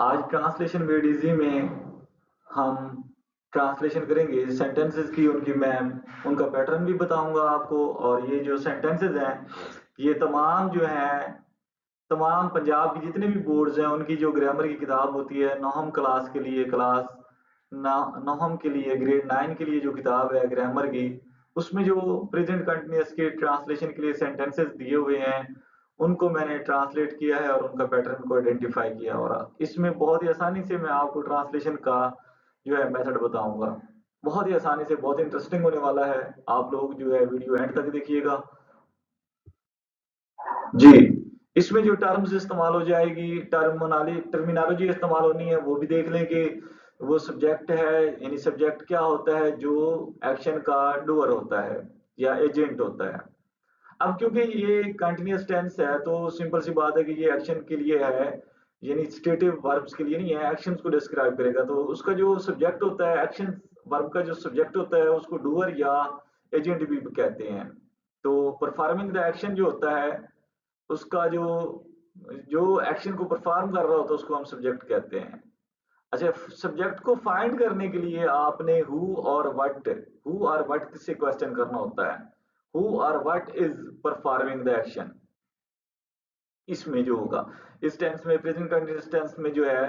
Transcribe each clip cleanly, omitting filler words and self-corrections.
आज translation made easy में हम ट्रांसलेशन करेंगे सेंटेंसेस की। उनकी मैं उनका पैटर्न भी बताऊंगा आपको। और ये जो सेंटेंसेस हैं ये तमाम जो हैं, तमाम पंजाब की जितने भी बोर्ड्स हैं उनकी जो ग्रामर की किताब होती है नौहम क्लास के लिए, नौहम के लिए, ग्रेड 9 के लिए जो किताब है ग्रामर की, उसमें जो प्रेजेंट कंटिन्यूअस के ट्रांसलेशन के लिए सेंटेंसेस दिए हुए हैं उनको मैंने ट्रांसलेट किया है और उनका पैटर्न को आइडेंटिफाई किया। और इसमें बहुत ही आसानी से मैं आपको ट्रांसलेशन का जो है मेथड बताऊंगा। बहुत ही आसानी से, बहुत इंटरेस्टिंग होने वाला है। आप लोग जो है वीडियो एंड तक देखिएगा। जी, इसमें जो टर्म्स इस्तेमाल हो जाएगी, टर्मिनोलॉजी इस्तेमाल होनी है, वो भी देख लें कि वो सब्जेक्ट है, यानी सब्जेक्ट क्या होता है जो एक्शन का डूअर होता है या एजेंट होता है। अब क्योंकि ये कंटिन्यूअस टेंस है तो सिंपल सी बात है कि ये एक्शन के लिए है, यानी स्टेटिव वर्ब्स के लिए नहीं है, एक्शंस को डिस्क्राइब करेगा। तो उसका जो सब्जेक्ट होता है, एक्शन वर्ब का जो सब्जेक्ट होता है उसको डूअर या एजेंट भी कहते हैं। तो परफॉर्मिंग द एक्शन जो होता है उसका जो जो एक्शन को परफॉर्म कर रहा होता है उसको हम सब्जेक्ट कहते हैं। अच्छा, सब्जेक्ट को फाइंड करने के लिए आपने हु और व्हाट से क्वेश्चन करना होता है। हु और what is performing the action, इसमें जो होगा इस टेंस में, प्रेजेंट कंटिन्यूअस टेंस में जो है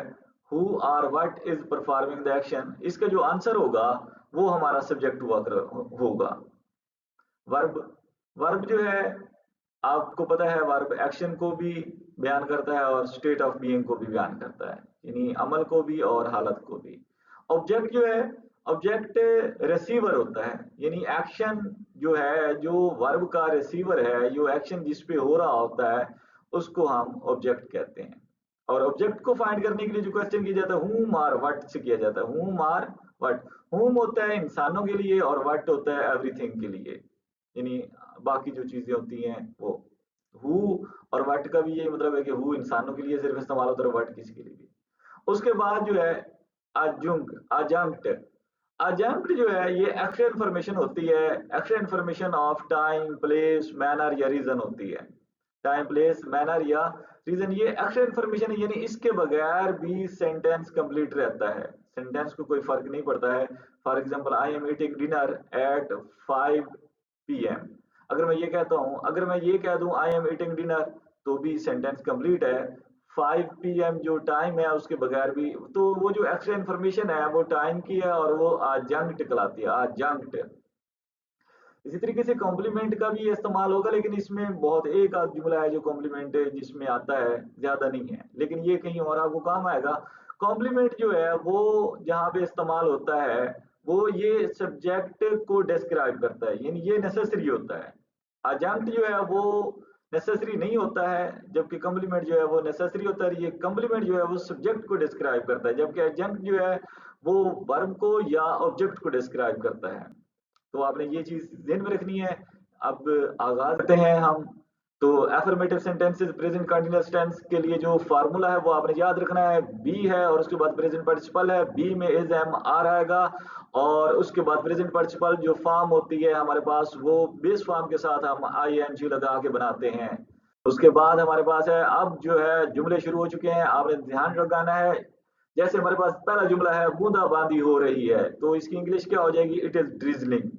हु और what is performing the action, इसका जो आंसर होगा वो हमारा सब्जेक्ट होगा। वर्ब, वर्ब जो है आपको पता है वर्ब एक्शन को भी बयान करता है और स्टेट ऑफ बीइंग को भी बयान करता है, यानी अमल को भी और हालत को भी। ऑब्जेक्ट जो है, ऑब्जेक्ट रिसीवर होता है, यानी एक्शन जो है, जो वर्ब का रिसीवर है, जो एक्शन जिस पे हो रहा होता है उसको हम ऑब्जेक्ट कहते हैं। और ऑब्जेक्ट को फाइंड करने के लिए जो क्वेश्चन किया जाता है हुम और व्हाट से किया जाता है। हुम और व्हाट, हुम होता है इंसानों के लिए और व्हाट होता है एवरीथिंग के लिए, यानी बाकी जो चीजें होती हैं वो। हु और व्हाट का भी यही मतलब है कि हु इंसानों के लिए सिर्फ इस्तेमाल होता है, व्हाट किसी के लिए भी। उसके बाद जो है अजंक्ट, अजंक्ट जो है ये एक्स्ट्रा इन्फॉर्मेशन होती है, extra information of time, place, manner या रीजन होती है। टाइम, प्लेस, मैनर या रीजन, ये एक्स्ट्रा इन्फॉर्मेशन है, यानी इसके बगैर भी सेंटेंस कंप्लीट रहता है, सेंटेंस को कोई फर्क नहीं पड़ता है। For example, I am eating dinner eight 5 PM. अगर मैं ये कहता हूँ, अगर मैं ये कह दूं आई एम ईटिंग डिनर, तो भी सेंटेंस कंप्लीट है। 5 पीएम जो टाइम है उसके बगैर भी, तो वो जो एक्स्ट्रा इन्फॉर्मेशन है वो टाइम की है और वो आजंक्ट कहलाती है, आजंक्ट। इसी तरीके से कॉम्प्लीमेंट का भी इस्तेमाल होगा, लेकिन इसमें बहुत एक आध जुमला है जो कॉम्प्लीमेंट जिसमें आता है, ज्यादा नहीं है, लेकिन ये कहीं और आपको काम आएगा। कॉम्प्लीमेंट जो है वो जहाँ पे इस्तेमाल होता है वो ये सब्जेक्ट को डिस्क्राइब करता है, यानी ये नेसेसरी होता है। अजंक्ट जो है वो नेसेसरी नहीं होता है, जबकि कॉम्प्लीमेंट जो है वो नेसेसरी होता है। ये कॉम्प्लीमेंट जो है वो सब्जेक्ट को डिस्क्राइब करता है, जबकि अजंक्ट जो है वो वर्ब को या ऑब्जेक्ट को डिस्क्राइब करता है। तो आपने ये चीज ध्यान में रखनी है। अब आगाज करते हैं हम। तो affirmative sentences present continuous tense के लिए जो फार्मूला है वो आपने याद रखना है, बी है और उसके बाद प्रेजेंट पार्टिसिपल है, बी में इज एम आर आएगा और उसके बाद प्रेजेंट पार्टिसिपल जो फॉर्म होती है हमारे पास वो बेस फॉर्म के साथ हम आई एन जी लगा के बनाते हैं। उसके बाद हमारे पास है, अब जो है जुमले शुरू हो चुके हैं, आपने ध्यान लगाना है। जैसे हमारे पास पहला जुमला है बूंदाबांदी हो रही है, तो इसकी इंग्लिश क्या हो जाएगी, इट इज ड्रिजलिंग।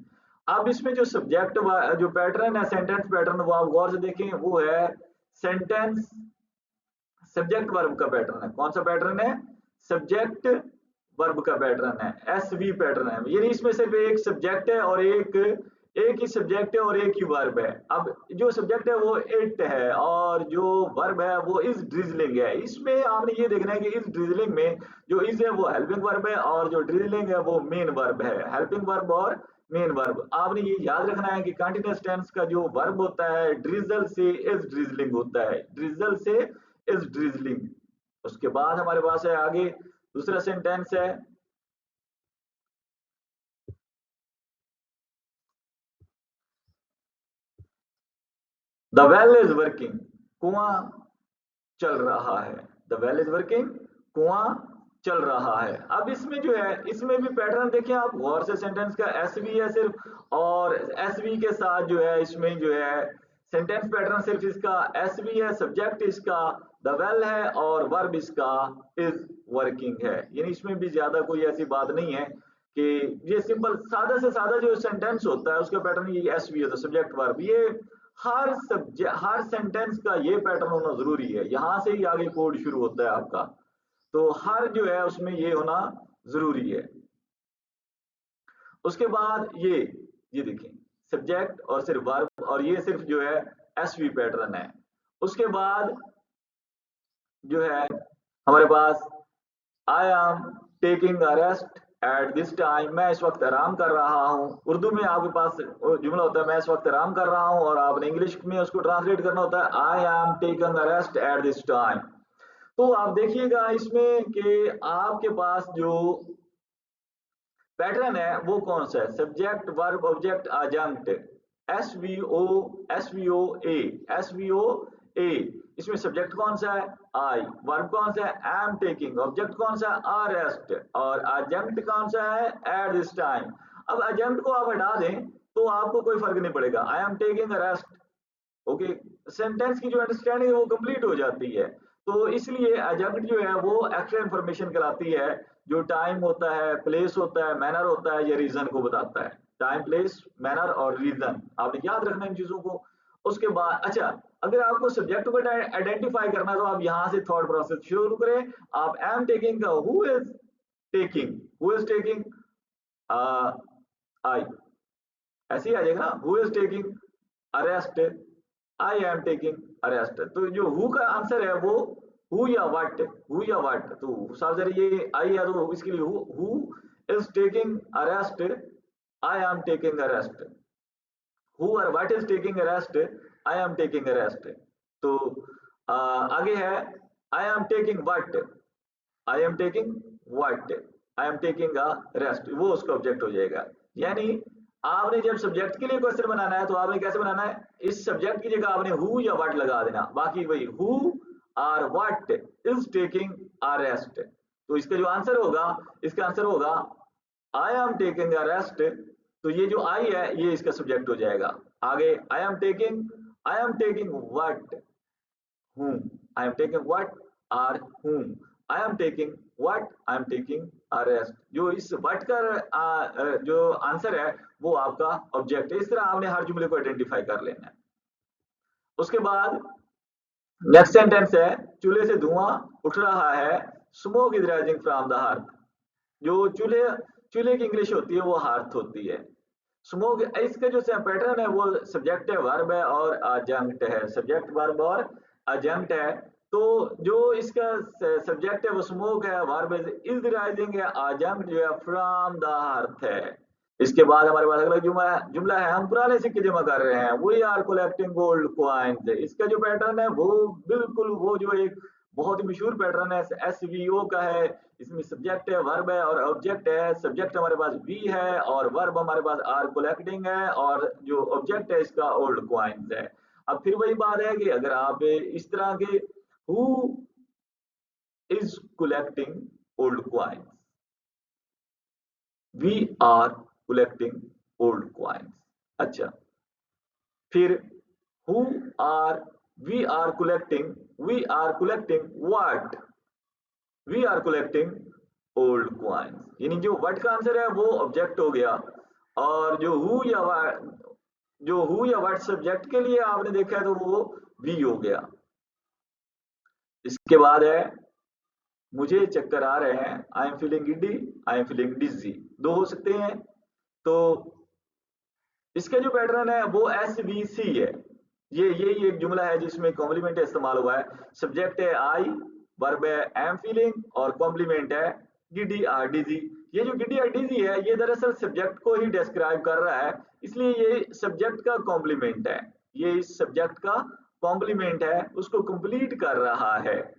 अब इसमें जो सब्जेक्ट जो पैटर्न है, सेंटेंस पैटर्न, वो आप गौर से देखें, वो है सेंटेंस सब्जेक्ट वर्ब का पैटर्न है। कौन सा पैटर्न है, सब्जेक्ट वर्ब का पैटर्न है, एसवी पैटर्न है, यानी इसमें सिर्फ एक सब्जेक्ट है और एक ही सब्जेक्ट है और एक ही वर्ब है। अब जो सब्जेक्ट है वो इट है और जो वर्ब है वो इज ड्रिजलिंग है। इसमें आपने ये देखना है कि इज ड्रिजलिंग में जो इज है वो हेल्पिंग वर्ब है और जो ड्रिजलिंग है वो मेन वर्ब है, हेल्पिंग वर्ब और मेन वर्ब। आपने ये याद रखना है कि कंटीन्यूअस टेंस का जो वर्ब होता है ड्रिजल से इज ड्रिजलिंग होता है, ड्रिजल से इज ड्रिजलिंग। उसके बाद हमारे पास है आगे दूसरा सेंटेंस है, द वेल इज वर्किंग, कुआं चल रहा है। द वेल इज वर्किंग, कुआं चल रहा है। अब इसमें जो है, इसमें भी पैटर्न देखिए आप गौर से, सेंटेंस का एस वी है सिर्फ, और एस वी के साथ जो है इसमें जो है सेंटेंस पैटर्न सिर्फ इसका एस भी है, सब्जेक्ट इसका द वेल है और वर्ब इसका इज वर्किंग है। यानी इसमें भी ज्यादा कोई ऐसी बात नहीं है कि ये सिंपल सादा से सादा जो सेंटेंस होता है उसका पैटर्न ये एस भी होता है, सब्जेक्ट वर्ब। ये हर सेंटेंस का ये पैटर्न होना जरूरी है, यहां से ही आगे कोड शुरू होता है आपका, तो हर जो है उसमें ये होना जरूरी है। उसके बाद ये देखें सब्जेक्ट और सिर्फ वर्ब, और ये सिर्फ जो है एसवी पैटर्न है। उसके बाद जो है हमारे पास I am taking a rest at this time, मैं इस वक्त आराम कर रहा हूँ। उर्दू में आपके पास जुमला होता है मैं इस वक्त आराम कर रहा हूँ, और आपने इंग्लिश में उसको ट्रांसलेट करना होता है I am taking a rest at this time. तो आप देखिएगा इसमें कि आपके पास जो पैटर्न है वो कौन सा है, subject verb object adjunct, S V O A. इसमें सब्जेक्ट कौन सा है आई, वर्ब कौन सा है एम टेकिंग, ऑब्जेक्ट कौन सा है आर रेस्ट, और आजंक्ट कौन सा है एट दिस टाइम। अब आजंक्ट को आप हटा दें तो आपको कोई फर्क नहीं पड़ेगा, आई am taking rest, okay, sentence की जो अंडरस्टैंडिंग है वो कंप्लीट हो जाती है। तो इसलिए एडजंक्ट जो है वो एक्स्ट्रा इंफॉर्मेशन कहलाती है, जो टाइम होता है, प्लेस होता है, मैनर होता है, ये रीजन को बताता है। टाइम, प्लेस, मैनर और रीजन, आपने याद रखना इन चीजों को। उसके बाद अच्छा, अगर आपको सब्जेक्ट को आइडेंटिफाई करना है तो आप यहाँ से थॉट प्रोसेस शुरू करें। आप एम टेकिंग का who is taking, who is taking I, ऐसे ही आ जाएगा ना, who is taking a rest, I am taking a rest. तो जो हु का आंसर है वो हु या व्हाट, हु या व्हाट, तो साफ ये आई है तो इसके लिए who is taking a rest, I am taking a rest, who और what is taking a rest, I am taking a rest. तो आगे है I am taking what, I am taking what, I am taking a rest, वो उसका ऑब्जेक्ट हो जाएगा। यानी आपने जब सब्जेक्ट के लिए क्वेश्चन बनाना है तो आपने कैसे बनाना है, इस सब्जेक्ट की जगह आपने हु या व्हाट लगा देना, बाकी वही हु और what is taking a rest. तो इसका जो आंसर होगा, इसका आंसर होगा आई एम टेकिंग अ रेस्ट। तो ये जो आई है ये इसका सब्जेक्ट हो जाएगा। आगे आई am taking what, whom, I am taking what or whom, I am taking what, I am taking a rest। जो इस what का जो आंसर है वो आपका ऑब्जेक्ट है। इस तरह आपने हर जुमले को आइडेंटिफाई कर लेना है। उसके बाद नेक्स्ट सेंटेंस है चूल्हे से धुआं उठ रहा है, smoke is rising from the hearth. जो चूल्हे चूल्हे की इंग्लिश होती है वो हार्थ होती है। स्मोक, इसका जो पैटर्न है वो सब्जेक्ट है, वर्ब है और अजंक्ट है, सब्जेक्ट वर्ब और अजंक्ट है। तो जो इसका सब्जेक्ट है वो स्मोक है, वर्ब इज राइजिंग है, अजंक्ट जो है फ्रॉम द अर्थ है। इसके बाद हमारे पास अगला जुमला है हम पुराने सिक्के जमा कर रहे हैं, we are collecting gold coins. इसका जो पैटर्न है वो बिल्कुल वो जो एक बहुत ही मशहूर पैटर्न है एसवीओ का है। इसमें सब्जेक्ट है, वर्ब है और ऑब्जेक्ट है। सब्जेक्ट हमारे पास वी है और वर्ब हमारे पास आर कलेक्टिंग है, और जो ऑब्जेक्ट है इसका ओल्ड कॉइन्स है। अब फिर वही बात है कि अगर आप इस तरह के who is collecting old coins, we are collecting old coins. अच्छा, फिर who are we are collecting what, we are collecting old coins. यानी जो व्हाट का आंसर है वो ऑब्जेक्ट हो गया, और जो हु या व्हाट सब्जेक्ट के लिए आपने देखा है तो वो वी हो गया। इसके बाद है मुझे चक्कर आ रहे हैं, I am feeling giddy, I am feeling dizzy, दो हो सकते हैं। तो इसका जो पैटर्न है वो एस वी सी है। ये एक जुमला है जिसमें कॉम्प्लीमेंट इस्तेमाल हुआ है। सब्जेक्ट है आई, वर्ब है एम फीलिंग और कॉम्प्लीमेंट है गिडी आर डिजी। ये जो गिडी आर डिजी है ये दरअसल सब्जेक्ट को ही डिस्क्राइब कर रहा है, इसलिए ये सब्जेक्ट का कॉम्प्लीमेंट है, ये इस सब्जेक्ट का कॉम्प्लीमेंट है, उसको कंप्लीट कर रहा है।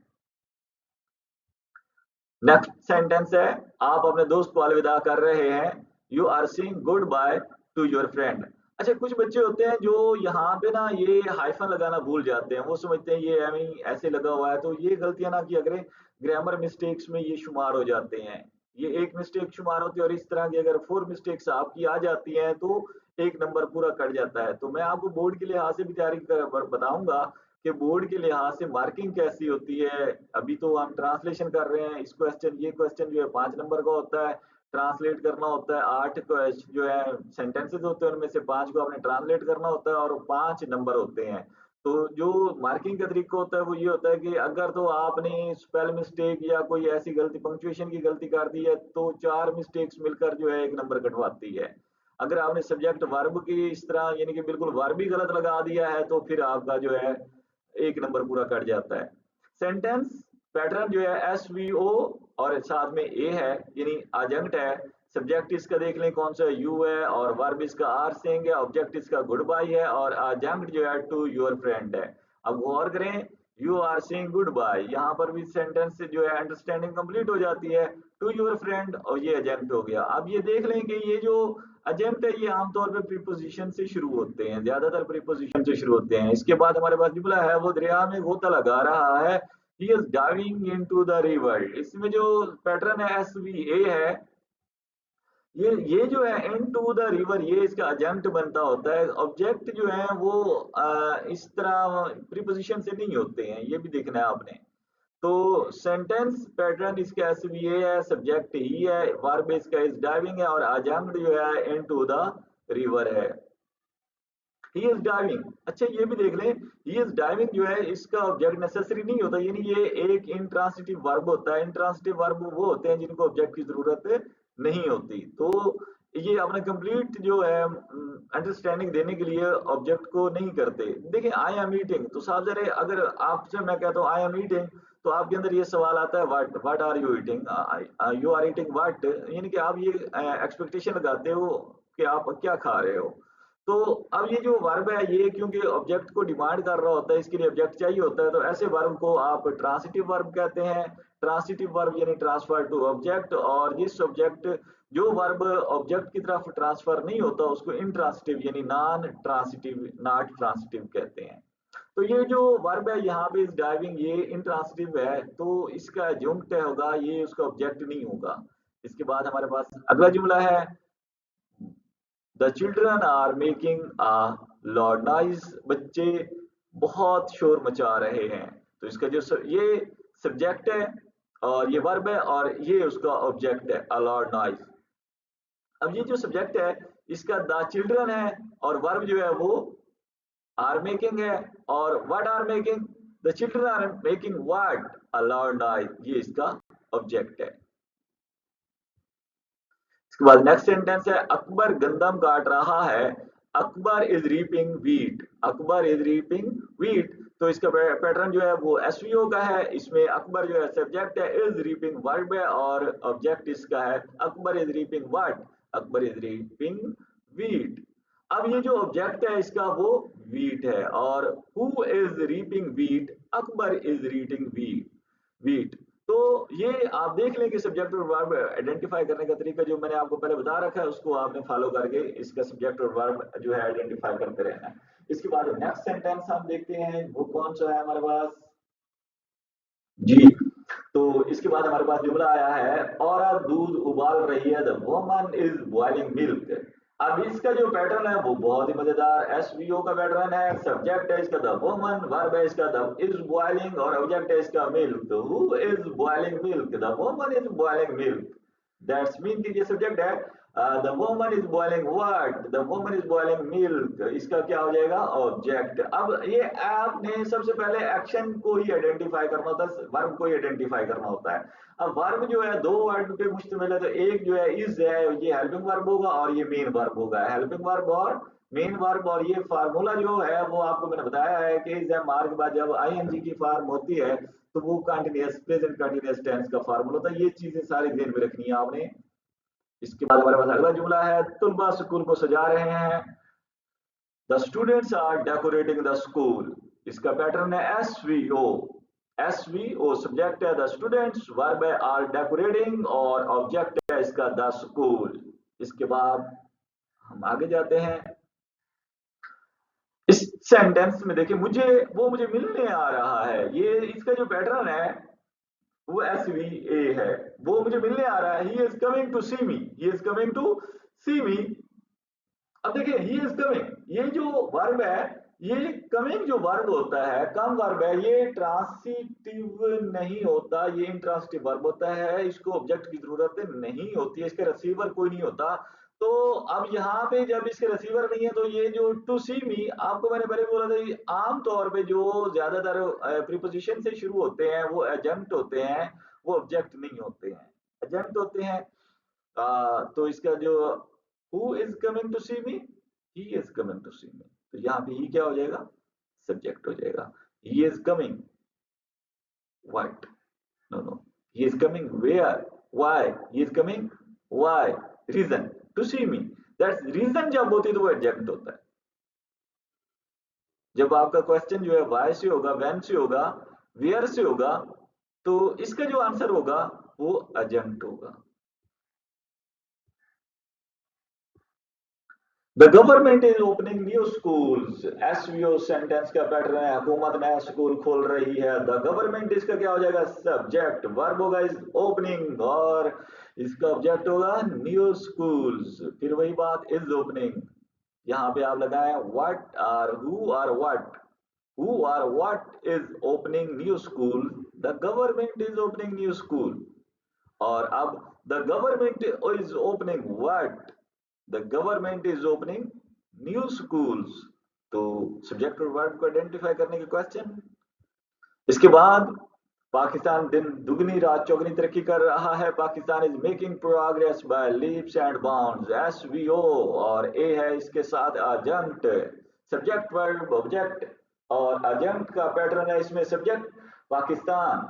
नेक्स्ट सेंटेंस है आप अपने दोस्त को अलविदा कर रहे हैं, you are seeing goodbye to your friend. अच्छा, कुछ बच्चे होते हैं जो यहाँ पे ना ये हाइफन लगाना भूल जाते हैं, वो समझते हैं ये एम ऐसे लगा हुआ है, तो ये गलतियां ना किया करें, ग्रामर मिस्टेक्स में ये शुमार हो जाते हैं। ये एक मिस्टेक शुमार होती है, और इस तरह की अगर 4 मिस्टेक्स आपकी आ जाती हैं तो एक नंबर पूरा कट जाता है। तो मैं आपको बोर्ड के लिहाज से भी तैयारी बताऊंगा कि बोर्ड के लिहाज से मार्किंग कैसी होती है। अभी तो हम ट्रांसलेशन कर रहे हैं, इस क्वेश्चन ये क्वेश्चन जो है 5 नंबर का होता है, ट्रांसलेट करना होता है। 8 जो है सेंटेंसेस होते हैं, उनमें से 5 को आपने ट्रांसलेट करना होता है और 5 नंबर होते हैं। तो जो मार्किंग का तरीका होता है वो ये होता है कि अगर तो आपने स्पेल मिस्टेक या कोई ऐसी गलती पंक्चुएशन की गलती कर दी है तो 4 मिस्टेक्स मिलकर जो है 1 नंबर कटवाती है। अगर आपने सब्जेक्ट वर्ब की इस तरह यानी कि बिल्कुल वर्ब ही गलत लगा दिया है तो फिर आपका जो है 1 नंबर पूरा कट जाता है। सेंटेंस पैटर्न जो है एस वी ओ और साथ में ए है यानी आजंक्ट है। सब्जेक्ट इसका देख लें कौन सा यू है और वर्ब इसका आर सेइंग है, ऑब्जेक्ट इसका गुड बाय है और आजंक्ट जो है टू योर फ्रेंड है। अब गौर करें, you are saying goodbye, यहाँ पर भी सेंटेंस जो है अंडरस्टैंडिंग कंप्लीट हो जाती है। टू योर फ्रेंड और ये एजेंट हो गया। अब ये देख लें कि ये जो एजेंट है ये आमतौर पे प्रीपोजिशन से शुरू होते हैं, ज्यादातर प्रीपोजिशन से शुरू होते हैं। इसके बाद हमारे पास जुमला है वो दरिया में गोता लगा रहा है, he is diving into the river. इसमें जो पैटर्न है एस वी ए है, ये जो है इन टू द रिवर ये इसका एजेंट बनता होता है। ऑब्जेक्ट जो है वो इस तरह प्रीपोजिशन से नहीं होते हैं, ये भी देखना है आपने। तो सेंटेंस पैटर्न इसका एसवीए है, सब्जेक्ट ही है, वर्ब इसका इज डाइविंग है और आजंक्ट जो है इनटू द रिवर है। ही इज डाइविंग, अच्छा ये भी देख लें, ही इज डाइविंग जो है इसका ऑब्जेक्ट नेसेसरी नहीं होता, यानी ये एक इंट्रांसिटिव वर्ब होता है। इंट्रांसिटिव वर्ब वो होते हैं जिनको ऑब्जेक्ट की जरूरत नहीं होती। तो ये अपना कंप्लीट जो है अंडरस्टैंडिंग देने के लिए ऑब्जेक्ट को नहीं करते। देखिए आई एम ईटिंग, तो साहब जरा अगर आपसे मैं कहता हूँ आई एम ईटिंग तो आपके अंदर ये सवाल आता है what are you eating, you are eating what, यानी कि आप ये एक्सपेक्टेशन लगाते हो कि आप क्या खा रहे हो। तो अब ये जो वर्ब है ये क्योंकि ऑब्जेक्ट को डिमांड कर रहा होता है, इसके लिए ऑब्जेक्ट चाहिए होता है, तो ऐसे वर्ब को आप ट्रांसिटिव वर्ब कहते हैं। ट्रांसिटिव वर्ब यानी ट्रांसफर टू ऑब्जेक्ट, और जिस ऑब्जेक्ट जो वर्ब ऑब्जेक्ट की तरफ ट्रांसफर नहीं होता उसको इंट्रांसिटिव यानी नॉन ट्रांसिटिव नॉट ट्रांसिटिव कहते हैं। तो ये जो वर्ब है यहाँ पे इस डाइविंग ये इंट्रांसिटिव है, तो इसका एडजंक्ट होगा, ये उसका ऑब्जेक्ट नहीं होगा। इसके बाद हमारे पास अगला जुमला है, the children are making a loud noise, बच्चे बहुत शोर मचा रहे हैं। तो इसका जो ये सब्जेक्ट है और ये वर्ब है और ये उसका ऑब्जेक्ट है अ लॉर्ड नॉइज। अब ये जो सब्जेक्ट है इसका द चिल्ड्रन है और वर्ब जो है वो आर मेकिंग है, और what are making, the children are making what a loud noise, ये इसका ऑब्जेक्ट है। इसके बाद नेक्स्ट सेंटेंस है अकबर गंदम काट रहा है, Akbar is reaping wheat, Akbar is reaping wheat. तो इसका पैटर्न जो है वो एसवीओ का है। इसमें अकबर जो है सब्जेक्ट है, इज रीपिंग वर्ब है और ऑब्जेक्ट इसका है Akbar is reaping what, Akbar is reaping wheat. अब ये जो ऑब्जेक्ट है इसका वो व्हीट है और who is reaping wheat, Akbar is reaping wheat wheat. तो ये आप देख लें कि सब्जेक्ट और वर्ब आइडेंटिफाई करने का तरीका जो मैंने आपको पहले बता रखा है उसको आपने फॉलो करके इसका सब्जेक्ट और वर्ब जो है आइडेंटिफाई करते रहना है। इसके बाद नेक्स्ट सेंटेंस हम देखते हैं वो कौन सा है हमारे पास जी। तो इसके बाद हमारे पास जुमला आया है औरत दूध उबाल रही है, the woman is boiling milk. अब इसका जो पैटर्न है वो बहुत ही मजेदार एसवीओ का पैटर्न है। सब्जेक्ट है इसका द वुमन, वर्ब है इसका द इज बॉइलिंग और ऑब्जेक्ट है इसका मिल्क। तो who is boiling milk, the woman is boiling milk, that's mean कि ये सब्जेक्ट है। The woman is boiling what, the woman is boiling milk, इसका क्या हो जाएगा ऑब्जेक्ट। अब ये आपने सबसे पहले एक्शन को ही आइडेंटिफाई करना होता है, वर्ब को ही आइडेंटिफाई करना होता है। अब वर्ब जो है दो वर्ड पे मुश्तमिल है, तो एक जो है इज है ये हेल्पिंग वर्ब होगा और ये मेन वर्ब होगा। हेल्पिंग वर्ब और मेन वर्ब, और ये फार्मूला जो है वो आपको मैंने बताया है कि इज है मार्क के बाद जब आईएनजी की फॉर्म होती है तो वो कंटिन्यूअस प्रेजेंट कंटिन्यूअस टेंस का फार्मूला होता है। ये चीजें सारी ध्यान में रखनी है आपने। इसके बाद हमारे पास अगला जुमला है तुलबा स्कूल को सजा रहे हैं, the students are decorating the school. इसका पैटर्न है एसवीओ, एसवीओ सब्जेक्ट है द स्टूडेंट्स, वर्ब है आर डेकोरेटिंग और ऑब्जेक्ट है इसका द स्कूल। इसके बाद हम आगे जाते हैं। इस सेंटेंस में देखिए मुझे मिलने आ रहा है, ये इसका जो पैटर्न है वो एस वी ए है, वो मुझे मिलने आ रहा है। He is coming to see me, he is coming to see me. अब देखिए ही इज कमिंग, ये जो वर्ब है, ये कमिंग जो वर्ब होता है, कम वर्ब है, ये ट्रांसिटिव नहीं होता, ये इंट्रांसिटिव वर्ब होता है, इसको ऑब्जेक्ट की जरूरत नहीं होती है, इसके रिसीवर कोई नहीं होता। तो अब यहाँ पे जब इसके रिसीवर नहीं है तो ये जो टू सी मी, आपको मैंने पहले बोला था कि आमतौर पे जो ज्यादातर प्रीपोजिशन से शुरू होते हैं वो एजेंट होते हैं, वो ऑब्जेक्ट नहीं होते हैं, एजेंट होते हैं। तो इसका जो who is coming to see me, he is coming to see me, तो यहाँ पे ही क्या हो जाएगा, सब्जेक्ट हो जाएगा। He is coming what, no no, he is coming where, why, he is coming why, reason, to see me, that's reason जब होती है तो वो एडजेक्ट होता है। जब आपका क्वेश्चन जो है व्हाई से होगा, व्हेन से होगा, वेयर से होगा, तो इसका जो आंसर होगा वो एडजेक्ट होगा। The government is opening new schools, SVO sentence का पैटर्न है, हुकूमत नया स्कूल खोल रही है। द गवर्नमेंट इसका क्या हो जाएगा, सब्जेक्ट, वर्ब होगा इज ओपनिंग, और इसका ऑब्जेक्ट होगा न्यू स्कूल्स। फिर वही बात, इज ओपनिंग, यहाँ पे आप लगाए what are who are what, who are what is opening new school, the government is opening new school. और अब the government is opening what, the government is opening new schools. तो subject और verb को identify करने के question. इसके बाद पाकिस्तान दिन दुगनी रात चौगनी तरक्की कर रहा है, Pakistan is making progress by leaps and bounds, SVO, और ए है इसके साथ एडजंक्ट, सब्जेक्ट वर्ब ऑब्जेक्ट, और एडजंक्ट का पैटर्न है इसमें subject Pakistan,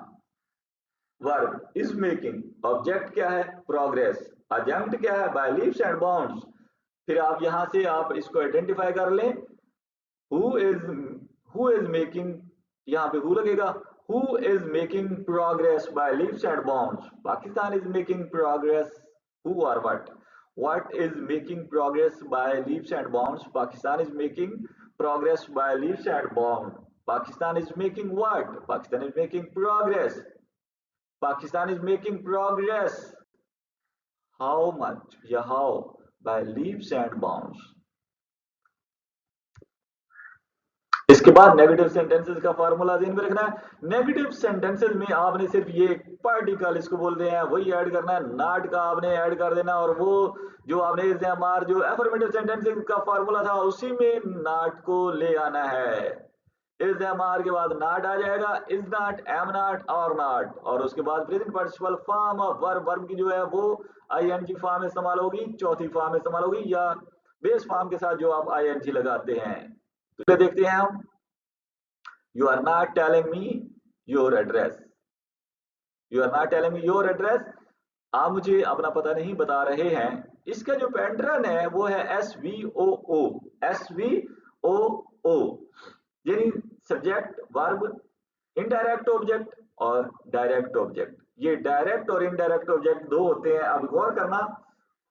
verb is making, object क्या है प्रोग्रेस, एडजंक्ट क्या है बाय लीप्स एंड बाउंड्स। फिर आप यहां से आप इसको आइडेंटिफाई कर लें, who is, who is making, यहाँ पे हु लगेगा, who is making progress by leaps and bounds, Pakistan is making progress, who और what is making progress by leaps and bounds, Pakistan is making progress by leaps and bound, Pakistan is making what, Pakistan is making progress, Pakistan is making progress, how much या how, by leaps and bounds. इसके बाद negative sentences का formula ध्यान में रखना है। Negative sentences में आपने सिर्फ ये पार्टिकल इसको बोलते हैं वही ऐड करना है, नॉट का आपने ऐड कर देना, और वो जो आपने इस्तेमाल जो एफर्मेटिव सेंटेंसेस का फार्मूला था उसी में नॉट को ले आना है। इस्तेमाल के बाद नॉट आ जाएगा, इज नॉट, एम नॉट, और नॉट, और उसके बाद present participle form of verb, verb की जो है वो आईएनजी फॉर्म इस्तेमाल होगी, चौथी फॉर्म इस्तेमाल होगी, या बेस फॉर्म के साथ जो आप आईएनजी लगाते हैं। तो देखते हैं हम, you are not telling me your address, you are not telling me your address, आप मुझे अपना पता नहीं बता रहे हैं। इसका जो पैटर्न है वो है S V O O, S V O O, यानी सब्जेक्ट वर्ब इनडायरेक्ट ऑब्जेक्ट और डायरेक्ट ऑब्जेक्ट। ये डायरेक्ट और इनडायरेक्ट ऑब्जेक्ट दो होते हैं, अब गौर करना।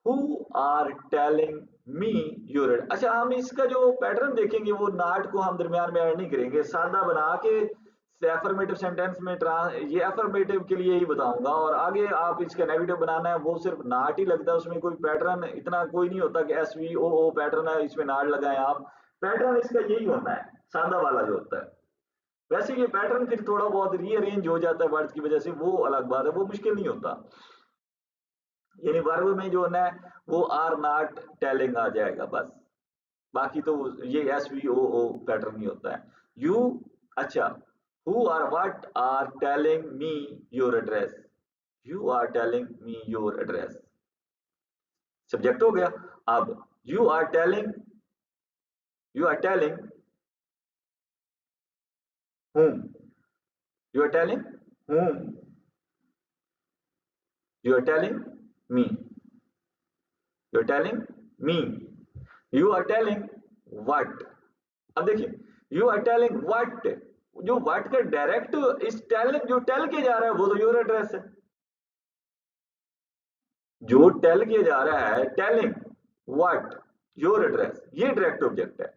Who are telling me your, अच्छा हम इसका जो पैटर्न देखेंगे वो नॉट को हम दरमियान में ऐड नहीं करेंगे, सादा बना के एफर्मेटिव सेंटेंस में ये एफर्मेटिव के लिए ही बताऊंगा, और आगे आप इसका नेगेटिव बनाना है वो सिर्फ नॉट ही लगता है, उसमें कोई पैटर्न इतना कोई नहीं होता कि एस वी ओ पैटर्न है इसमें नॉट लगाएं आप, पैटर्न इसका यही होता है सादा वाला जो होता है। वैसे ये पैटर्न फिर थोड़ा बहुत रीअरेंज हो जाता है वर्ड्स की वजह से, वो अलग बात है, वो मुश्किल नहीं होता। यानी वर्ब में जो है वो आर नॉट टेलिंग आ जाएगा बस, बाकी तो ये एस वी ओ पैटर्न ही होता है। यू, अच्छा, who are what are telling me your address, you are telling me your address, subject हो गया। अब you are telling, you are telling whom, you are telling whom, you are telling me, you are telling me, you are telling what। अब देखिए you are telling what, जो what का direct इस tell, जो tell किया जा रहा है वो तो योर एड्रेस है, जो टेल किया जा रहा है टेलिंग व्हाट योर एड्रेस, ये डायरेक्ट ऑब्जेक्ट है,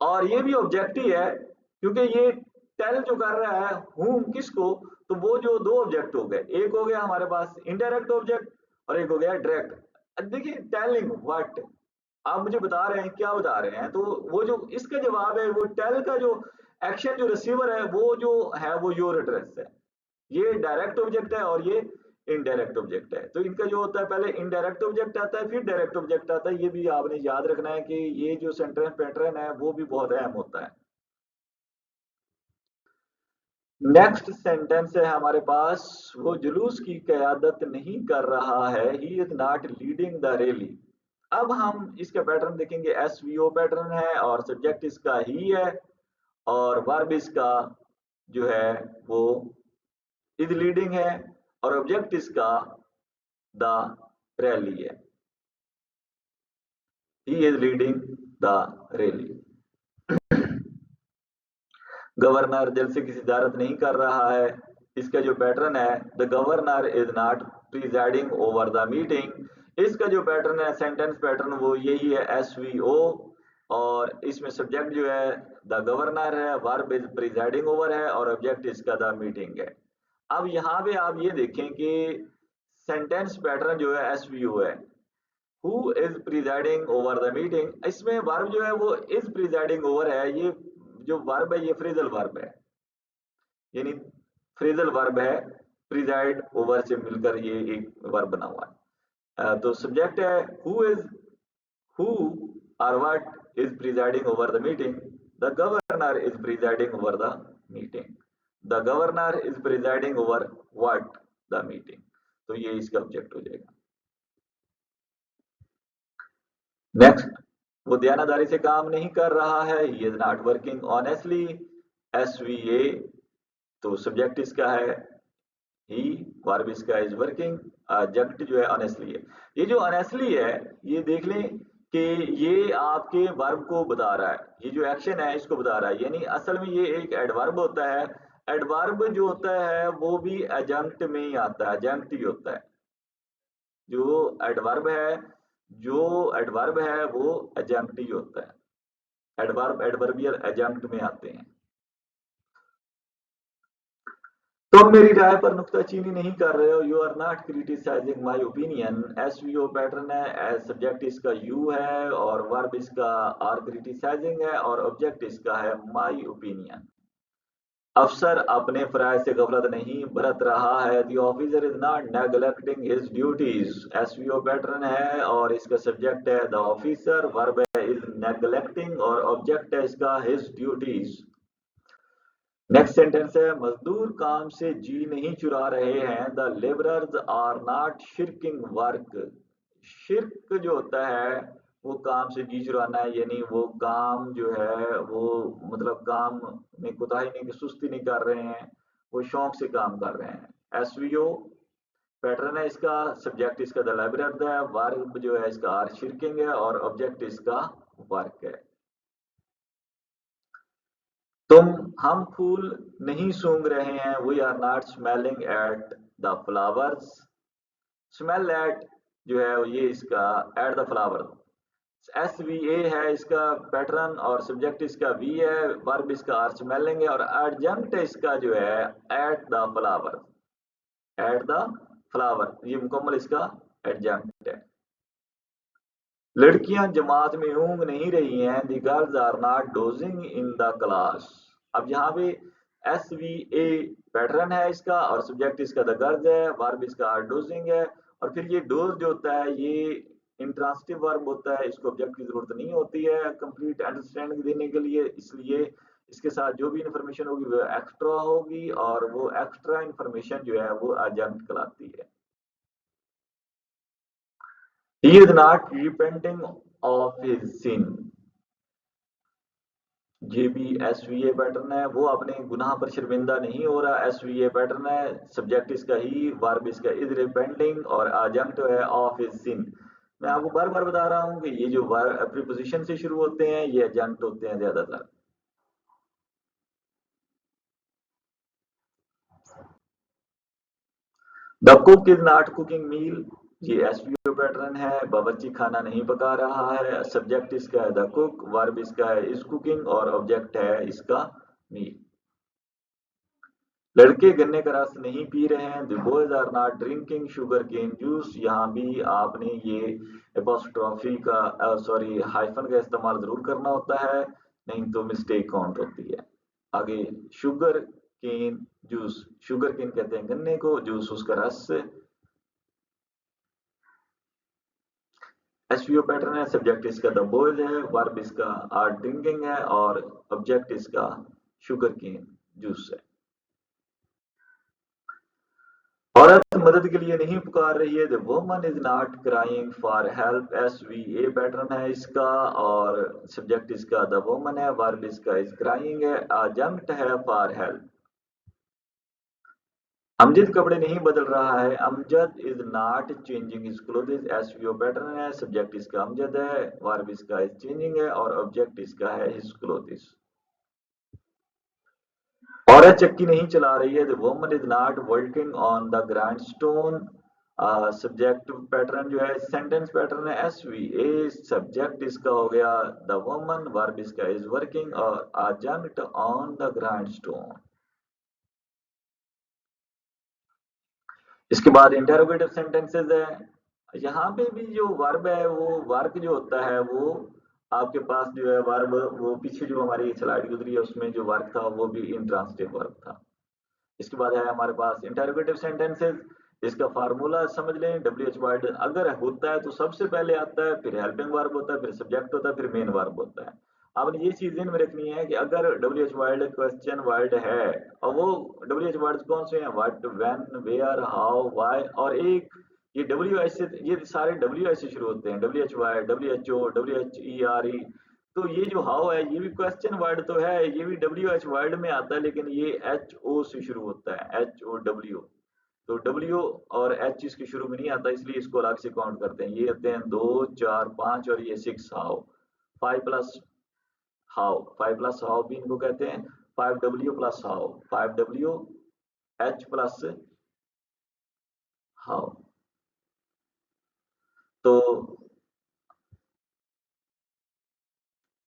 और ये भी ऑब्जेक्ट ही है क्योंकि ये टेल जो कर रहा है हूम किसको, तो वो जो दो ऑब्जेक्ट हो गए, एक हो गया हमारे पास इनडायरेक्ट ऑब्जेक्ट और एक हो गया डायरेक्ट। देखिए टेलिंग व्हाट, आप मुझे बता रहे हैं, क्या बता रहे हैं? तो वो जो इसका जवाब है, वो टेल का जो एक्शन जो रिसीवर है, वो जो है वो योर एड्रेस है। ये डायरेक्ट ऑब्जेक्ट है और ये इनडायरेक्ट ऑब्जेक्ट है। तो इनका जो होता है, पहले इनडायरेक्ट ऑब्जेक्ट आता है, फिर डायरेक्ट ऑब्जेक्ट आता है। ये भी आपने याद रखना है कि ये जो सेंटेंस पैटर्न है वो भी बहुत अहम होता है। नेक्स्ट सेंटेंस है हमारे पास, वो जुलूस की क़यादत नहीं कर रहा है, he is not leading the rally. अब हम इसका पैटर्न देखेंगे, एसवीओ पैटर्न है और सब्जेक्ट इसका ही है और वर्ब इसका जो है वो इज लीडिंग है और ऑब्जेक्ट इसका द रैली है। He is leading the rally. Governor जलसे की सदारत नहीं कर रहा है, इसका जो पैटर्न है, the governor is not presiding over the meeting. इसका जो पैटर्न है, सेंटेंस पैटर्न, वो यही है, एसवीओ, और इसमें सब्जेक्ट जो है द गवर्नर है, वर्ब इज प्रिजाइडिंग ओवर है और ऑब्जेक्ट इसका द मीटिंग है। अब यहाँ पे आप ये देखें कि सेंटेंस पैटर्न जो है एसवीओ है, who is presiding over the meeting. इसमें वर्ब जो है वो इज प्रिजाइडिंग ओवर है। ये जो वर्ब है ये फ्रेजल वर्ब है, यानी फ्रेजल वर्ब है, प्रिजाइड ओवर से मिलकर ये एक वर्ब बना हुआ है। तो सब्जेक्ट है हु और what is presiding over the meeting. The governor is presiding over the meeting. The governor is presiding over what, the meeting. तो ये इसका ऑब्जेक्ट हो जाएगा। नेक्स्ट, वो दयानादारी से काम नहीं कर रहा है, he is not working honestly, S V A. तो सब्जेक्ट इसका है ही, वर्ब इसका इज वर्किंग, ऑब्जेक्ट जो है ऑनेस्टली है। ये जो ऑनेस्टली है, ये देख लें कि ये आपके वर्ब को बता रहा है, ये जो एक्शन है इसको बता रहा है, यानी असल में ये एक एडवर्ब होता है। एडवर्ब जो होता है वो भी एडजंक्ट में ही आता है, एडजंक्ट ही होता है। जो एडवर्ब है जो एडवर्ब है वो एडजंक्ट ही होता है। एडवर्ब एडवर्बियल एडजंक्ट में आते हैं। तुम मेरी राय पर नुक्ताचीनी नहीं कर रहे हो, you are not criticising my opinion. SVO pattern है, एज सब्जेक्ट इसका यू है और वर्ब इसका आर क्रिटिसाइजिंग है और ऑब्जेक्ट इसका है माई ओपिनियन। अफसर अपने फराइज से गफलत नहीं बरत रहा है, the officer is not neglecting his duties. SVO pattern है और इसका सब्जेक्ट है द ऑफिसर, वर्ब है इज नेग्लेक्टिंग और ऑब्जेक्ट है इसका हिज ड्यूटीज। नेक्स्ट सेंटेंस है, मजदूर काम से जी नहीं चुरा रहे हैं, the labourers are not shirking work. Shirk जो होता है वो काम से जी चुराना है, यानी वो काम जो है वो मतलब काम में कोताही नहीं, सुस्ती नहीं कर रहे हैं, वो शौक से काम कर रहे हैं। एसवीओ पैटर्न है इसका, सब्जेक्ट इसका द लेबरर्स है, वर्ब जो है इसका आर शिरकिंग है और ऑब्जेक्ट इसका वर्क है। हम फूल नहीं सूंघ रहे हैं, we are not smelling at the flowers. Smell at जो है ये इसका at the flower, S V A है इसका पैटर्न और सब्जेक्ट इसका वी है, वर्ब इसका आर स्मेलिंग है और एडजंक्ट इसका जो है eight the flower. Eight the flower ये मुकम्मल इसका एडजंक्ट है। लड़कियां जमात में ऊँघ नहीं रही हैं, the girls are not dozing in the class. अब यहाँ पे एस वी ए पैटर्न है इसका और सब्जेक्ट इसका द गर्ल्स है, वर्ब इसका आर डोजिंग है और फिर ये डोज जो होता है ये इंट्रांसिटिव वर्ब होता है, इसको ऑब्जेक्ट की जरूरत नहीं होती है कंप्लीट अंडरस्टैंडिंग देने के लिए, इसलिए इसके साथ जो भी इंफॉर्मेशन होगी वो एक्स्ट्रा होगी और वो एक्स्ट्रा इंफॉर्मेशन जो है वो एडजंक्ट कहलाती है। He is not repenting of his sin. ये भी एस वी ए पैटर्न है, वो अपने गुनाह पर शर्मिंदा नहीं हो रहा, एस वी ए पैटर्न है, सब्जेक्ट इसका ही, वर्ब इसका इज रिपेंटिंग और एडजंक्ट है ऑफ हिज सिन। मैं आपको बार बार बता रहा हूँ कि ये जो प्रीपोजिशन से शुरू होते हैं ये एडजंक्ट होते हैं ज्यादातर। The cook is not cooking meal, ये एसवीओ पैटर्न है, बावर्ची खाना नहीं पका रहा है, सब्जेक्ट इसका है द कुक, वर्ब इसका है इज कुकिंग और ऑब्जेक्ट है इसका मील। लड़के गन्ने का रस नहीं पी रहे हैं, the boys are not drinking sugarcane juice. यहाँ भी आपने ये एपोस्ट्रॉफी का सॉरी हाइफन का इस्तेमाल जरूर करना होता है, नहीं तो मिस्टेक काउंट होती है। आगे sugarcane juice, sugarcane कहते हैं गन्ने को, जूस उसका रस। एसवीओ पैटर्न है, सब्जेक्ट इसका द बॉयज है, वर्ब इसका आर ड्रिंकिंग है और ऑब्जेक्ट इसका शुगर केन जूस है। औरत मदद के लिए नहीं पुकार रही है, the woman is not crying for help. S V A pattern है इसका और सब्जेक्ट इसका द वुमन है, वर्ब इसका इज क्राइंग है, अजंक्ट है फॉर हेल्प। अमजद कपड़े नहीं बदल रहा है, Amjad is not changing his clothes. S V O pattern है, सब्जेक्ट इसका अमजद है, वर्ब इसका इज चेंजिंग है और ऑब्जेक्ट इसका है हिज क्लोथ्स। औरत चक्की नहीं चला रही है, the woman is not working on the grand stone. Subject pattern जो है सेंटेंस पैटर्न है एस वी ए, सब्जेक्ट इसका हो गया द वुमन, वर्ब इसका इज वर्किंग और अजंक्ट ऑन द ग्रैंड स्टोन। इसके बाद इंटेरोगेटिव सेंटेंसेस है। यहाँ पे भी जो वर्ब है वो वर्क जो होता है वो आपके पास जो है वर्ब, वो पीछे जो हमारी स्लाइड गुजरी है उसमें जो वर्क था वो भी इंट्रांसिटिव वर्ब था। इसके बाद है हमारे पास इंटरोगेटिव सेंटेंसेस। इसका फार्मूला समझ लें, डब्ल्यू एच वर्ड अगर होता है तो सबसे पहले आता है, फिर हेल्पिंग वर्ब होता है, फिर सब्जेक्ट होता है, फिर मेन वर्ब होता है। आपने ये चीज ध्यान में रखनी है कि अगर W H word question word है और वो डब्ल्यू एच वर्ड कौन से हैं, what, when, where, how, why, और एक ये डब्ल्यू एच से, ये सारे डब्ल्यू एच से शुरू होते हैं, W H Y, W H O, W H E R E. तो ये जो हाउ है ये भी क्वेश्चन वर्ड तो है, ये भी डब्ल्यू एच वर्ड में आता है, लेकिन ये एच ओ से शुरू होता है, एच ओ डब्ल्यू। तो डब्ल्यू और एच इसके शुरू में नहीं आता, इसलिए इसको अलग से काउंट करते हैं। ये होते हैं 2 4 5 और ये 6 how, 5 plus how, 5 plus how भी इनको कहते हैं, 5 W plus how, 5 W H plus how. तो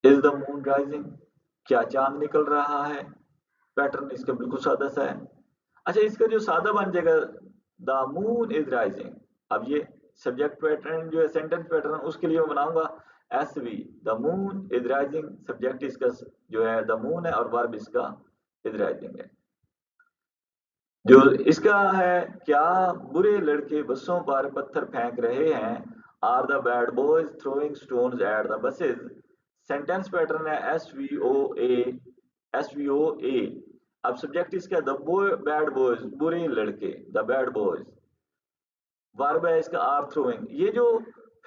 इज द मून राइजिंग, क्या चांद निकल रहा है, पैटर्न इसका बिल्कुल सादा सा है। अच्छा, इसका जो सादा बन जाएगा द मून इज राइजिंग, अब ये सब्जेक्ट पैटर्न जो है सेंटेंस पैटर्न उसके लिए मैं बनाऊंगा S V, the moon is rising, subject इसका जो है द मून है और वर्ब इसका इज राइजिंग है। जो इसका है, क्या बुरे लड़के बसों पर पत्थर फेंक रहे हैं, are the bad boys throwing stones at the buses. Sentence pattern है S V O A, S V O A. अब सब्जेक्ट इसका द बैड बॉयज, बुरे लड़के, द बैड बॉयज, वर्ब है इसका आर थ्रोइंग। ये जो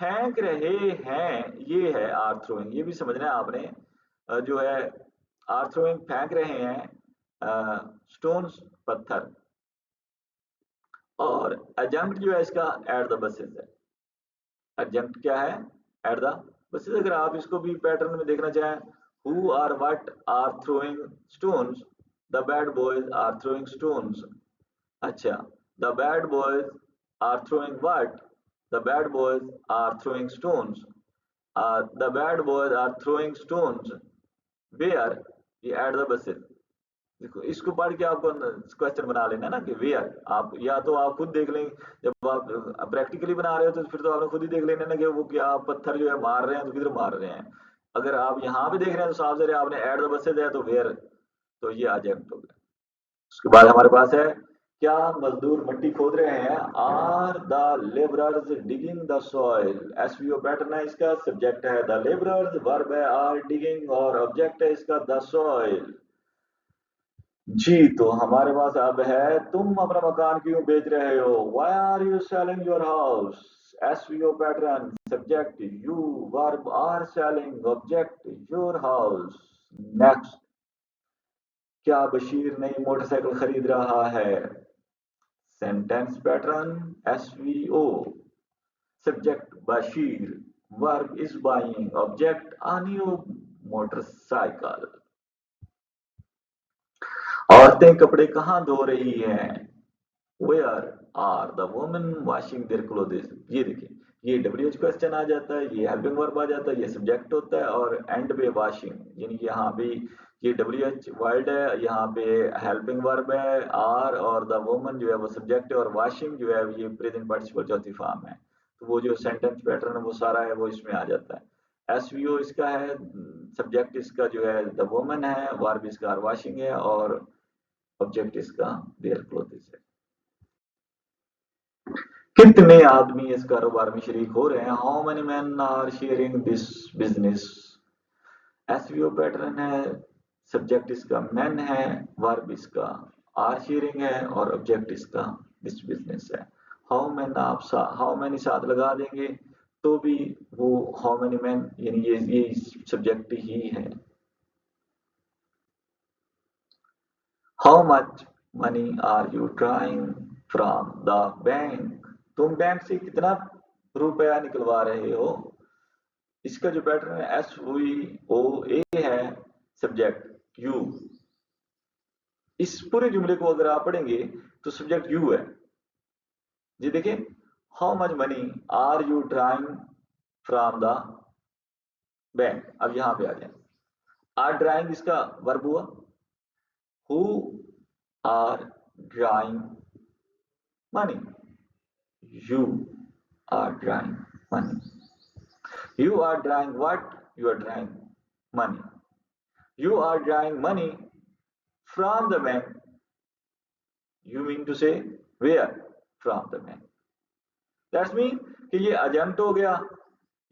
फेंक रहे हैं ये है आर थ्रोइंग, ये भी समझना है आपने। जो है आर थ्रोइंग फेंक रहे हैं स्टोन्स पत्थर, और एडजंक्ट जो है इसका एट द बसेस है। एडजंक्ट क्या है, एट द बसेस। अगर आप इसको भी पैटर्न में देखना चाहें, who are what are throwing stones, the bad boys are throwing stones. अच्छा, the bad boys are throwing what, the bad boys are throwing stones, the bad boys are throwing stones where, ये at the buses. देखो इसको पढ़ के आपको question बना लेना ना कि वेयर, आप या तो आप खुद देख लें, जब आप प्रैक्टिकली बना रहे हो तो फिर तो आपने खुद ही देख लेना ना कि वो क्या पत्थर जो है मार रहे हैं तो किधर मार रहे हैं। अगर आप यहाँ पे देख रहे हैं तो साफ से आपने एड द बसेज है तो वेयर, तो ये आ जाए हो गया। उसके बाद हमारे पास है, क्या मजदूर मट्टी खोद रहे हैं, are the labourers digging the soil. SVO pattern है इसका, सब्जेक्ट है द लेबरर्स, वर्ब है आर डिगिंग और ऑब्जेक्ट है इसका द सॉइल। जी, तो हमारे पास अब है, तुम अपना मकान क्यों बेच रहे हो, why are you selling your house. SVO pattern, subject you, verb are selling, object your house. Next, क्या बशीर नई मोटरसाइकिल खरीद रहा है, sentence pattern SVO, subject Bashir, verb is buying, object a new motorcycle. औरतें कपड़े कहाँ धो रही हैं, where are the women washing their clothes. ये देखिए, ये डब्ल्यूएच क्वेश्चन आ जाता है, ये हेल्पिंग वर्ब आ जाता है, ये सब्जेक्ट होता है और एंड पे वॉशिंग, यानी यहाँ भी ये WH वर्ड है, यहाँ पे हेल्पिंग वर्ब है आर, और द वुमन जो है वो सब्जेक्ट है, और वॉशिंग जो है ये प्रेजेंट पार्टिसिपल चौथी फॉर्म है। तो वो जो सेंटेंस पैटर्न है वो सारा है वो इसमें आ जाता है। SVO इसका है, सब्जेक्ट इसका जो है द वुमन है, वर्ब इसका वॉशिंग है, और ऑब्जेक्ट इसका देयर क्लोथ्स है। कितने आदमी इस कारोबार में शरीक हो रहे हैं? How many man are sharing this business. SVO pattern है, सब्जेक्ट इसका मैन है, वर्ब इसका आर शेयरिंग है, और ऑब्जेक्ट इसका दिस बिजनेस है। हाउ मैन आप हाउ मैनी साथ लगा देंगे तो भी वो हाउ मैनी मैन यानी ये सब्जेक्ट ही है। How much money are you drawing from the bank. तुम बैंक से कितना रुपया निकलवा रहे हो। इसका जो पैटर्न है SVO है, सब्जेक्ट यू। इस पूरे जुमले को अगर आप पढ़ेंगे तो सब्जेक्ट यू है जी। देखिए, how much money are you drawing from the bank. अब यहां पे आ जाए, आर ड्राइंग इसका वर्ब हुआ, who are drawing money, you are drawing money. You are drawing what, you are drawing money. You are drawing money from the bank, you mean to say where, from the bank. That's mean कि ये agent हो गया,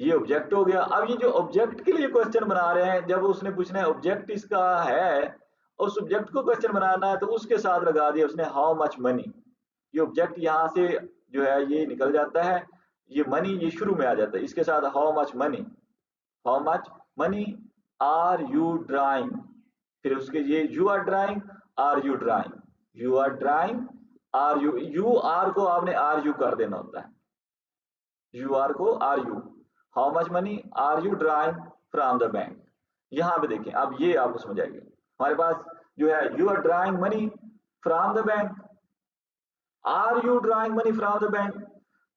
ये object हो गया। अब ये जो ऑब्जेक्ट के लिए क्वेश्चन बना रहे हैं, जब उसने पूछना है ऑब्जेक्ट इसका है और सब्जेक्ट को क्वेश्चन बनाना है, तो उसके साथ लगा दिया उसने हाउ मच मनी। ये ऑब्जेक्ट यहां से जो है ये निकल जाता है, ये मनी ये शुरू में आ जाता है, इसके साथ how much money, how much money are you drawing. फिर उसके ये you are drawing, are you drawing, you are drawing, are you are को आपने आर यू कर देना होता है, यू आर को are you. How much money are you drawing from the bank. यहां पे देखें, अब ये आपको समझ आएगी। हमारे पास जो है you are drawing money from the bank, are you drawing money from the bank.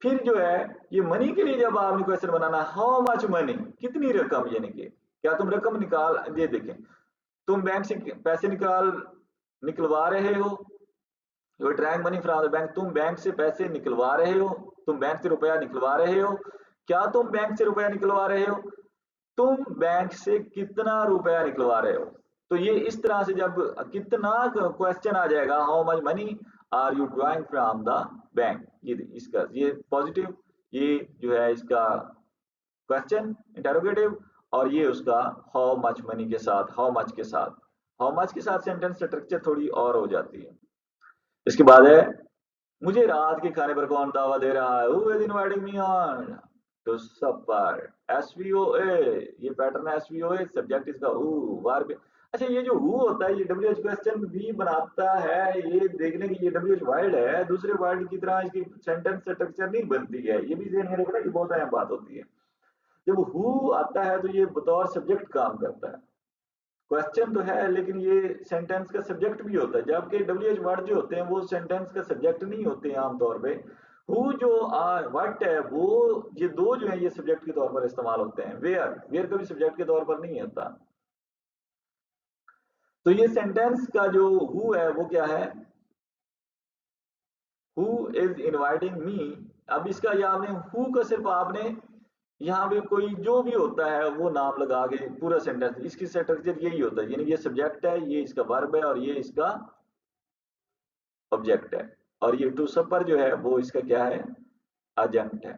फिर जो है ये मनी के लिए जब आपने क्वेश्चन बनाना है, हाउ मच मनी, कितनी रकम, यानी कि क्या तुम रकम निकाल, ये देखें, तुम बैंक से पैसे निकलवा रहे हो, you are drawing money from the bank, तुम बैंक से पैसे निकलवा रहे हो, तुम बैंक से रुपया निकलवा रहे हो। क्या तुम बैंक से रुपया निकलवा रहे हो, तुम बैंक से कितना रुपया निकलवा रहे हो। तो ये इस तरह से जब कितना क्वेश्चन आ जाएगा, how much money are you drawing from the bank, ये इसका ये पॉजिटिव, ये जो है इसका क्वेश्चन इंटरोगेटिव, और ये उसका हाउ मच मनी के साथ, हाउ मच के साथ, हाउ मच के साथ सेंटेंस स्ट्रक्चर थोड़ी और हो जाती है। इसके बाद है, मुझे रात के खाने पर कौन दावा दे रहा है, who is inviting me on to supper. SVOA, ये पैटर्न है SVOA, सब्जेक्ट इसका हु, वर्ब। अच्छा, ये जो हु होता है ये WH क्वेश्चन भी बनाता है, ये देखने की ये WH वर्ड है, दूसरे वर्ड की तरह इसकी सेंटेंस स्ट्रक्चर नहीं बनती है, ये भी ध्यान में रखना, ये बहुत अहम बात होती है। जब हु आता है तो ये बतौर सब्जेक्ट काम करता है, क्वेश्चन तो है लेकिन ये सेंटेंस का सब्जेक्ट भी होता है, जबकि WH वर्ड जो होते हैं वो सेंटेंस का सब्जेक्ट नहीं होते हैं आमतौर पे। हु जो व्हाट है वो, ये दो जो है ये सब्जेक्ट के तौर पर इस्तेमाल होते हैं। वेयर, वेयर कभी सब्जेक्ट के तौर पर नहीं होता। तो ये सेंटेंस का जो हु है वो क्या है, हु इज इनवाइटिंग मी। अब इसका ये आपने हु का सिर्फ आपने यहाँ पे कोई जो भी होता है वो नाम लगा के पूरा सेंटेंस, इसकी स्ट्रक्चर यही होता है, यानी ये सब्जेक्ट है, ये इसका वर्ब है, और ये इसका ऑब्जेक्ट है, और ये टू सपर जो है वो इसका क्या है, एजेंट है।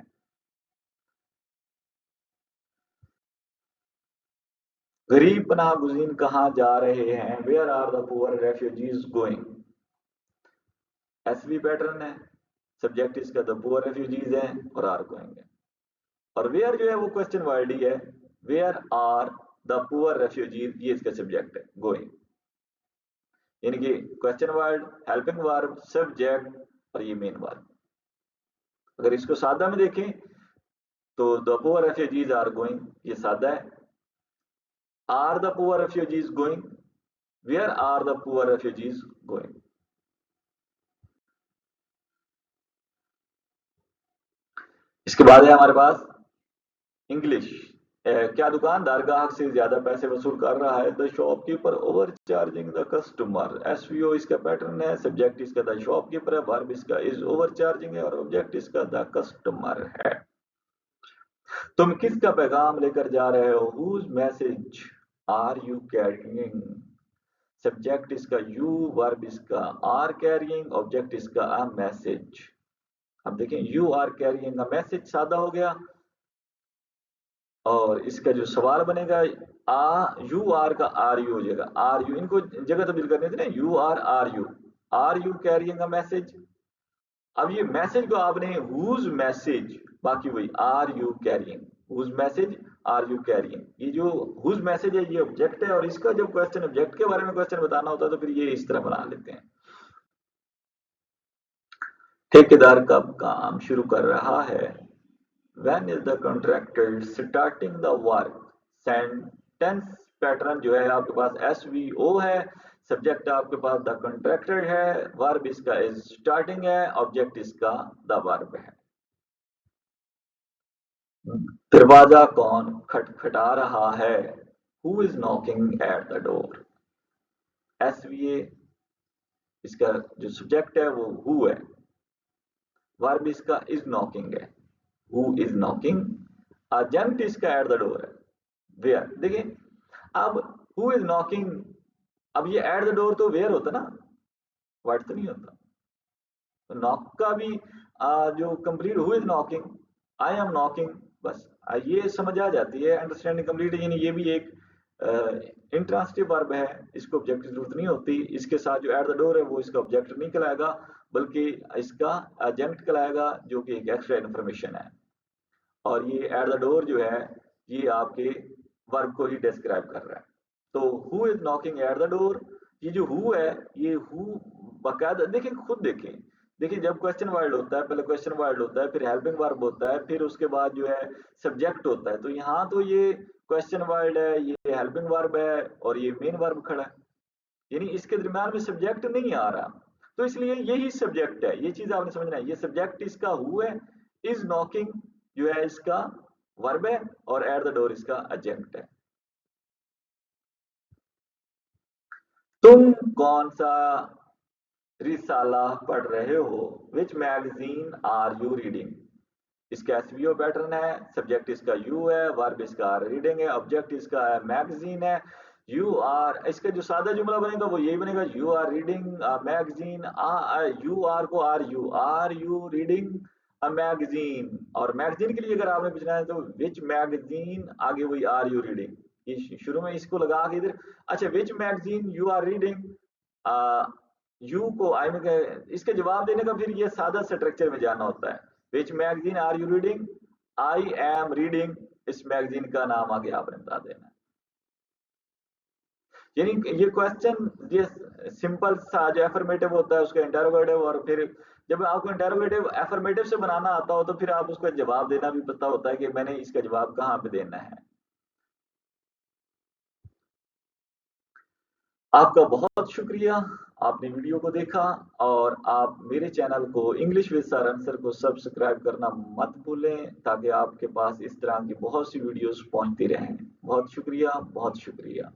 गरीब पनाह गुज़ीन कहाँ जा रहे हैं, where are the poor refugees going. SV pattern है, सब्जेक्ट इसका द पुअर रेफ्यूजीज है, और आर गोइंग है, और वेयर जो है वो क्वेश्चन वर्ड ही है, where are the poor refugees, ये इसका सब्जेक्ट है, गोइंग, यानी कि question word, helping verb, subject, और ये मेन वर्ब। अगर इसको सादा में देखें तो the poor refugees are going, ये सादा है। Are the poor refugees going, where are the poor refugees going. इसके बाद है हमारे पास इंग्लिश, क्या दुकानदार ग्राहक से ज्यादा पैसे वसूल कर रहा है? The shopkeeper over charging the customer. SVO इसका पैटर्न है, सब्जेक्ट इसका द शॉपकीपर है, वर्ब इसका इज ओवर चार्जिंग है और ऑब्जेक्ट इसका द कस्टमर है। तुम किसका पैगाम लेकर जा रहे हो? Whose message are you carrying? Subject इसका यू, वर्ब इसका आर कैरिंग, ऑब्जेक्ट इसका अ मैसेज। अब देखें, you are carrying a message सादा हो गया, और इसका जो सवाल बनेगा यू आर का आर यू हो जाएगा। आर यू, इनको जगह तब्दील करनी थी ना, you are you carrying a message. अब ये मैसेज को आपने हुज मैसेज, बाकी वही are you carrying, whose message are you carrying. ये जो हुज मैसेज है ये ऑब्जेक्ट है, और इसका जब क्वेश्चन ऑब्जेक्ट के बारे में क्वेश्चन बताना होता है तो फिर ये इस तरह बना लेते हैं। ठेकेदार कब काम शुरू कर रहा है? When is the contractor starting the work? Sentence pattern जो है आपके पास SVO है, सब्जेक्ट आपके पास द कॉन्ट्रैक्टर है, वर्ब इसका इज स्टार्टिंग है, ऑब्जेक्ट इसका द वर्ब है। दरवाजा कौन खटखटा रहा है? Who is knocking at the door? SVA इसका जो सब्जेक्ट है वो who है, वर्ब इसका इज नॉकिंग है, who is knocking, एजेंट इसका एट द डोर है, वेयर। देखिए अब हु इज नॉकिंग, अब ये एट द डोर तो वेयर होता ना, व्हाट तो नहीं होता। तो नॉक का भी जो complete who is knocking, I am knocking, बस ये समझ आ जाती है, अंडरस्टैंडिंग कंप्लीट। यानी ये भी एक इंट्रांसिटिव वर्ब है, इसको ऑब्जेक्ट की जरूरत नहीं होती। इसके साथ जो एट द डोर है वो इसका ऑब्जेक्ट नहीं कहलाएगा, बल्कि इसका एजेंट कहलाएगा, जो कि एक एक्स्ट्रा इन्फॉर्मेशन है। और ये एट द डोर जो है ये आपके वर्ब को ही डिस्क्राइब कर रहा है। तो who is knocking at the door, ये जो हु है, ये हु बाकायदा देखें, खुद देखें, देखिए जब क्वेश्चन वर्ड होता है, पहले क्वेश्चन वर्ड होता है, फिर हेल्पिंग वर्ब होता है, फिर उसके बाद जो है सब्जेक्ट होता है। तो यहाँ तो ये क्वेश्चन वर्ड है, ये हेल्पिंग वर्ब है, और ये मेन वर्ब खड़ा है, यानी इसके दरम्यान में सब्जेक्ट नहीं आ रहा। तो इसलिए यही सब्जेक्ट है, ये चीज आपने समझना है। ये सब्जेक्ट इसका हु है, इज नॉकिंग जो है इसका वर्ब है, और एट द डोर इसका एजेंट है। तुम कौन सा रिसाला पढ़ रहे हो? Which magazine are you reading? इसका एसवीओ पैटर्न है, सब्जेक्ट इसका यू है, वर्ब इसका रीडिंग है, ऑब्जेक्ट इसका मैगजीन है। यू आर, इसका जो सादा जुमला बनेगा वो यही बनेगा, you are reading magazine. You are को are you reading a magazine, और मैगजीन के लिए अगर आपने पूछना है तो विच मैगजीन, आगे वही आर यू रीडिंग, ये शुरू में इसको लगा के इधर। अच्छा, which magazine you are reading, you को आई में, इसके जवाब देने का फिर ये सादा स्ट्रक्चर में जाना होता है। Which magazine are you reading, I am reading, इस मैगजीन का नाम आगे आपने बता देना। यानी ये क्वेश्चन, ये सिंपल सा जो एफर्मेटिव होता है उसका इंटरोगेटिव, और फिर जब आपको इंटरोगेटिव एफर्मेटिव से बनाना आता हो तो फिर आप उसका जवाब देना भी पता होता है कि मैंने इसका जवाब कहाँ पे देना है। आपका बहुत शुक्रिया, आपने वीडियो को देखा, और आप मेरे चैनल को इंग्लिश विद सर आंसर को सब्सक्राइब करना मत भूलें, ताकि आपके पास इस तरह की बहुत सी वीडियोस पहुंचती रहें। बहुत शुक्रिया, बहुत शुक्रिया।